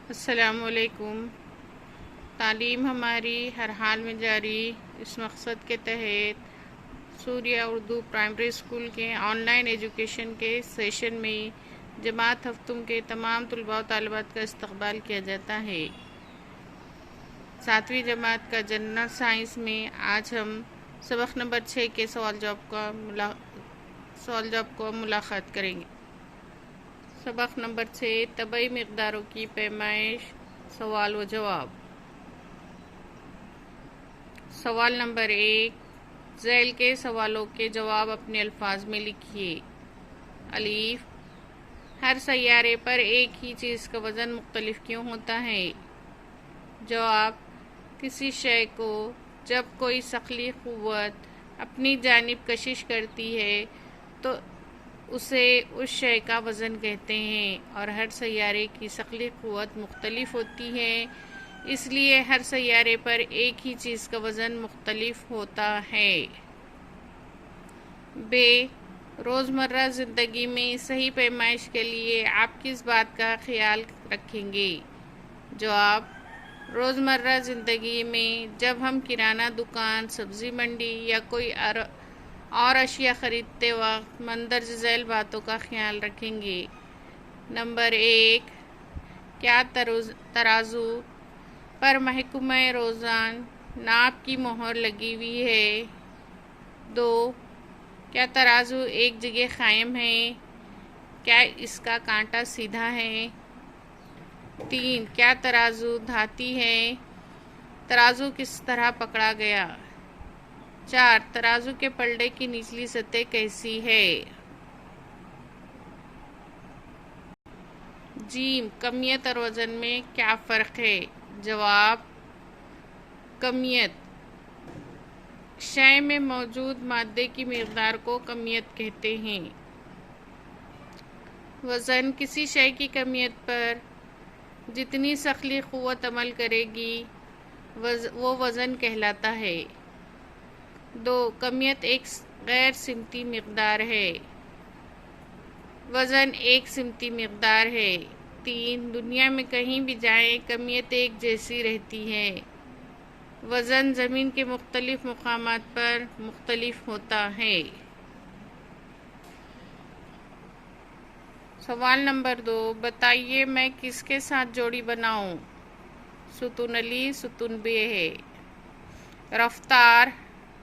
السلام علیکم۔ تعلیم ہماری ہر حال میں جاری، اس مقصد کے تحت سوریہ اردو پرائمری اسکول کے آن لائن ایجوکیشن کے سیشن میں جماعت ہفتم کے تمام طلباء و طالبات کا استقبال کیا جاتا ہے۔ 7ویں جماعت کا جنرل سائنس میں آج ہم سبق نمبر 6 کے سوال جواب کو ملاقات کریں گے۔ سبق نمبر 6 طبعی مقداروں کی پیمائش، سوال و جواب۔ سوال نمبر 1، ذیل کے سوالوں کے جواب اپنے الفاظ میں لکھیے۔ الف، ہر سیارے پر ایک ہی چیز کا وزن مختلف کیوں ہوتا ہے؟ جواب، کسی شے کو جب کوئی ثقلی قوت اپنی جانب کشش کرتی ہے تو اسے اس شے کا وزن کہتے ہیں، اور ہر سیارے کی ثقلی قوت مختلف ہوتی ہے، اس لیے ہر سیارے پر ایک ہی چیز کا وزن مختلف ہوتا ہے۔ ب، روزمرہ زندگی میں صحیح پیمائش کے لیے آپ کس بات کا خیال رکھیں گے؟ جواب، روزمرہ زندگی میں جب ہم کرانہ دکان، سبزی منڈی یا کوئی اور اشیاء خریدتے وقت مندرجہ ذیل باتوں کا خیال رکھیں گے۔ نمبر 1، کیا ترازو پر محکمہ روزان ناپ کی مہر لگی ہوئی ہے؟ 2، کیا ترازو ایک جگہ قائم ہے؟ کیا اس کا کانٹا سیدھا ہے؟ 3، کیا ترازو دھاتی ہے؟ ترازو کس طرح پکڑا گیا؟ 4، ترازو کے پلڑے کی نچلی سطح کیسی ہے؟ ج، کمیت اور وزن میں کیا فرق ہے؟ جواب، کمیت شے میں موجود مادے کی مقدار کو کمیت کہتے ہیں۔ وزن کسی شے کی کمیت پر جتنی ثقلی قوت عمل کرے گی وہ وزن کہلاتا ہے۔ 2، کمیت ایک غیر سمتی مقدار ہے، وزن ایک سمتی مقدار ہے۔ 3، دنیا میں کہیں بھی جائیں کمیت ایک جیسی رہتی ہے، وزن زمین کے مختلف مقامات پر مختلف ہوتا ہے۔ سوال نمبر 2، بتائیے میں کس کے ساتھ جوڑی بناؤں؟ ستون ا، ستون ب ہے۔ رفتار،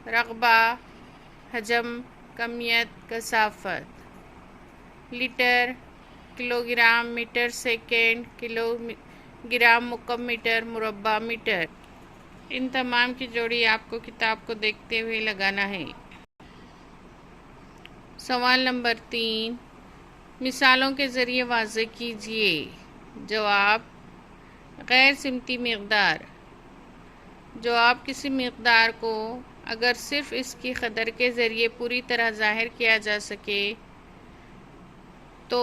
رقبہ، حجم، کمیت، کثافت۔ Letter, kilo gram, metre second, kilo gram مکعب metre, مربع میٹر۔ ان تمام کی جوڑی آپ کو کتاب کو دیکھتے ہوئے لگانا ہے۔ سوال نمبر 3، مثالوں کے ذریعے واضح کیجیے۔ جواب، غیر سمتی مقدار، جواب کسی مقدار کو اگر صرف اس کی قدر کے ذریعے پوری طرح ظاہر کیا جا سکے تو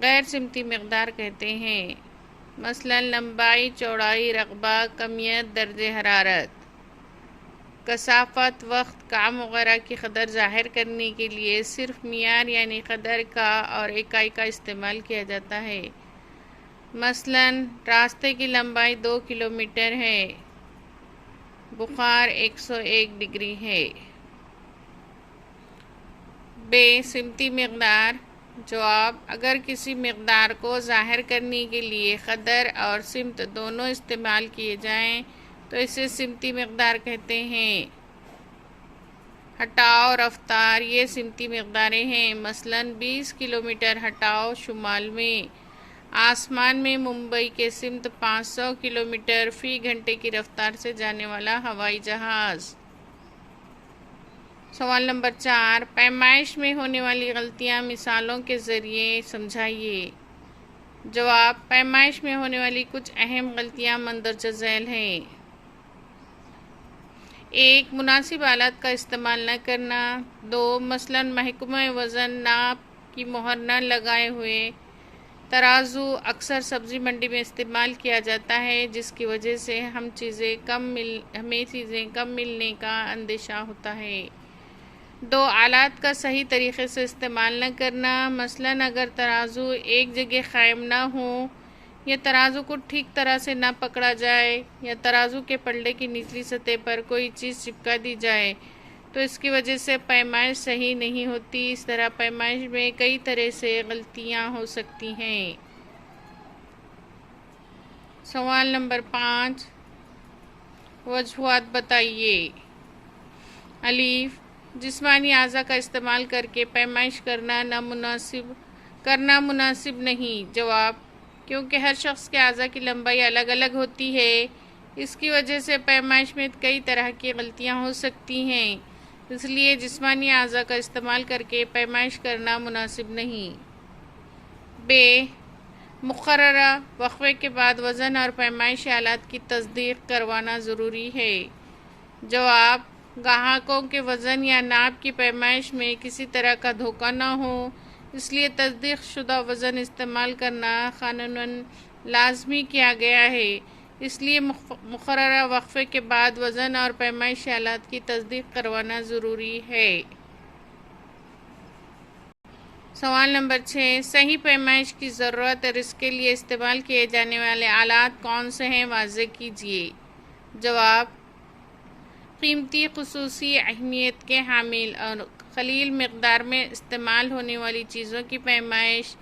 غیر سمتی مقدار کہتے ہیں۔ مثلا لمبائی، چوڑائی، رقبہ، کمیت، درجہ حرارت۔ کثافت، وقت، کام وغیرہ کی قدر ظاہر کرنے کے لیے صرف معیار یعنی قدر کا اور اکائی کا استعمال کیا جاتا ہے۔ مثلا راستے کی لمبائی 2 کلومیٹر ہے، بخار 101 ڈگری ہے۔ ب، سمتی مقدار، جواب اگر کسی مقدار کو ظاہر کرنے کے لیے قدر اور سمت دونوں استعمال کیے جائیں تو اسے سمتی مقدار کہتے ہیں۔ ہٹاؤ، رفتار، یہ سمتی مقداریں ہیں۔ مثلا 20 کلومیٹر ہٹاؤ شمال میں، آسمان میں ممبئی کے سمت 500 کلومیٹر فی گھنٹے کی رفتار سے جانے والا ہوائی جہاز۔ سوال نمبر 4، پیمائش میں ہونے والی غلطیاں مثالوں کے ذریعے سمجھائیے۔ جواب، پیمائش میں ہونے والی کچھ اہم غلطیاں مندرجہ ذیل ہیں۔ 1، مناسب آلات کا استعمال نہ کرنا۔ 2، مثلا محکمہ وزن ناپ کی مہر نہ لگائے ہوئے ترازو اکثر سبزی منڈی میں استعمال کیا جاتا ہے، جس کی وجہ سے ہمیں چیزیں کم ملنے کا اندیشہ ہوتا ہے۔ دو آلات کا صحیح طریقے سے استعمال نہ کرنا، مثلاً اگر ترازو ایک جگہ قائم نہ ہو یا ترازو کو ٹھیک طرح سے نہ پکڑا جائے یا ترازو کے پلڑے کی نچلی سطح پر کوئی چیز چپکا دی جائے تو اس کی وجہ سے پیمائش صحیح نہیں ہوتی۔ اس طرح پیمائش میں کئی طرح سے غلطیاں ہو سکتی ہیں۔ سوال نمبر 5، وجوہات بتائیے۔ الف، جسمانی اعضاء کا استعمال کر کے پیمائش کرنا مناسب نہیں۔ جواب، کیونکہ ہر شخص کے اعضاء کی لمبائی الگ الگ ہوتی ہے، اس کی وجہ سے پیمائش میں کئی طرح کی غلطیاں ہو سکتی ہیں، اس لیے جسمانی اعضاء کا استعمال کر کے پیمائش کرنا مناسب نہیں۔ ب، مقررہ وقفے کے بعد وزن اور پیمائشی آلات کی تصدیق کروانا ضروری ہے۔ جواب، گاہکوں کے وزن یا ناپ کی پیمائش میں کسی طرح کا دھوکہ نہ ہو، اس لیے تصدیق شدہ وزن استعمال کرنا قانوناً لازمی کیا گیا ہے، اس لیے مقررہ وقفے کے بعد وزن اور پیمائشی آلات کی تصدیق کروانا ضروری ہے۔ سوال نمبر 6، صحیح پیمائش کی ضرورت اور اس کے لیے استعمال کیے جانے والے آلات کون سے ہیں، واضح کیجیے۔ جواب، قیمتی خصوصی اہمیت کے حامل اور قلیل مقدار میں استعمال ہونے والی چیزوں کی پیمائش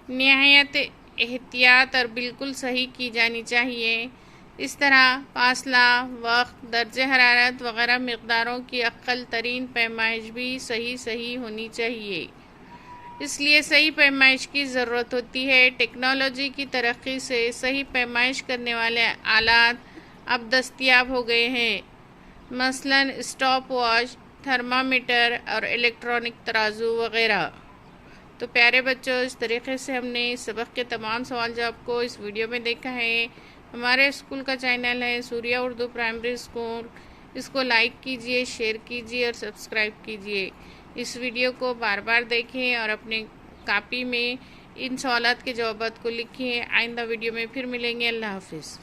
نہایت احتیاط اور بالکل صحیح کی جانی چاہیے۔ اس طرح فاصلہ، وقت، درجہ حرارت وغیرہ مقداروں کی اقل ترین پیمائش بھی صحیح ہونی چاہیے، اس لیے صحیح پیمائش کی ضرورت ہوتی ہے۔ ٹیکنالوجی کی ترقی سے صحیح پیمائش کرنے والے آلات اب دستیاب ہو گئے ہیں، مثلاً اسٹاپ واچ، تھرمامیٹر اور الیکٹرانک ترازو وغیرہ۔ تو پیارے بچوں، اس طریقے سے ہم نے اس سبق کے تمام سوال جواب کو اس ویڈیو میں دیکھا ہے۔ ہمارے اسکول کا چینل ہے سوریہ اردو پرائمری اسکول، اس کو لائک کیجئے، شیئر کیجئے اور سبسکرائب کیجئے۔ اس ویڈیو کو بار بار دیکھیں اور اپنے کاپی میں ان سوالات کے جوابات کو لکھیں۔ آئندہ ویڈیو میں پھر ملیں گے۔ اللہ حافظ۔